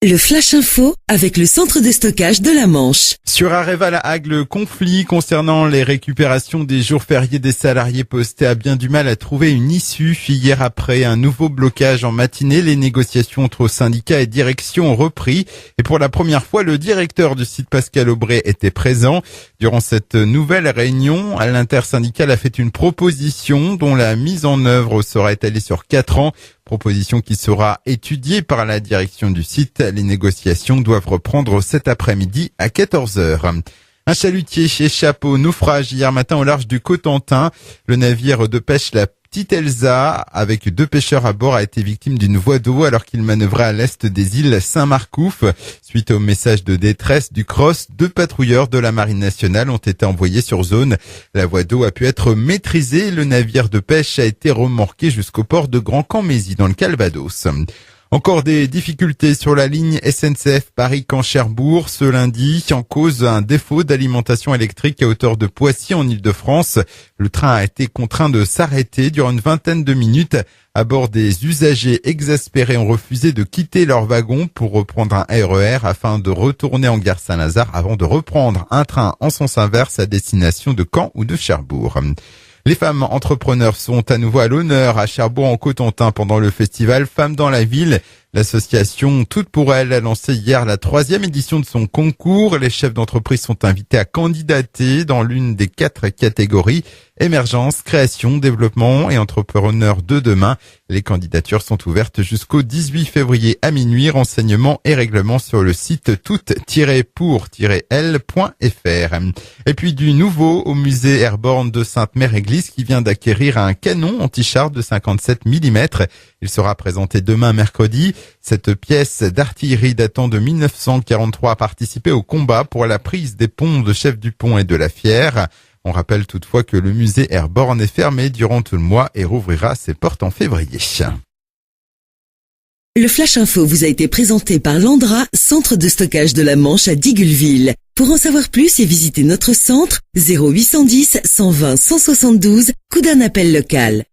Le Flash Info avec le centre de stockage de la Manche. Sur Areva, la Hague, le conflit concernant les récupérations des jours fériés des salariés postés a bien du mal à trouver une issue. Hier, après un nouveau blocage en matinée, les négociations entre syndicats et direction ont repris. Et pour la première fois, le directeur du site Pascal Aubray était présent. Durant cette nouvelle réunion, l'intersyndicale a fait une proposition dont la mise en œuvre sera étalée sur 4 ans. Proposition qui sera étudiée par la direction du site. Les négociations doivent reprendre cet après-midi à 14h. Un chalutier échappe au naufrage hier matin au large du Cotentin. Le navire de pêche La Petite Elsa, avec 2 pêcheurs à bord, a été victime d'une voie d'eau alors qu'il manœuvrait à l'est des îles Saint-Marcouf. Suite au message de détresse du CROSS, 2 patrouilleurs de la Marine nationale ont été envoyés sur zone. La voie d'eau a pu être maîtrisée. Le navire de pêche a été remorqué jusqu'au port de Grand-Camp-Mézy dans le Calvados. Encore des difficultés sur la ligne SNCF Paris-Caen-Cherbourg ce lundi, en cause un défaut d'alimentation électrique à hauteur de Poissy en Île-de-France. Le train a été contraint de s'arrêter durant une vingtaine de minutes. À bord, des usagers exaspérés ont refusé de quitter leur wagon pour reprendre un RER afin de retourner en gare Saint-Lazare avant de reprendre un train en sens inverse à destination de Caen ou de Cherbourg. Les femmes entrepreneurs sont à nouveau à l'honneur à Cherbourg-en-Cotentin pendant le festival Femmes dans la ville. L'association Toutes pour elles a lancé hier la 3e édition de son concours. Les chefs d'entreprise sont invités à candidater dans l'une des 4 catégories: émergence, création, développement et entrepreneurs de demain. Les candidatures sont ouvertes jusqu'au 18 février à minuit. Renseignements et règlements sur le site toutes-pour-l.fr. Et puis du nouveau au musée Airborne de Sainte-Mère-Église qui vient d'acquérir un canon anti-char de 57 mm. Il sera présenté demain mercredi. Cette pièce d'artillerie datant de 1943 a participé au combat pour la prise des ponts de Chef-du-Pont et de la Fière. On rappelle toutefois que le musée Airborne est fermé durant tout le mois et rouvrira ses portes en février. Le Flash Info vous a été présenté par Landra, centre de stockage de la Manche à Digulleville. Pour en savoir plus et visiter notre centre, 0810 120 172, coup d'un appel local.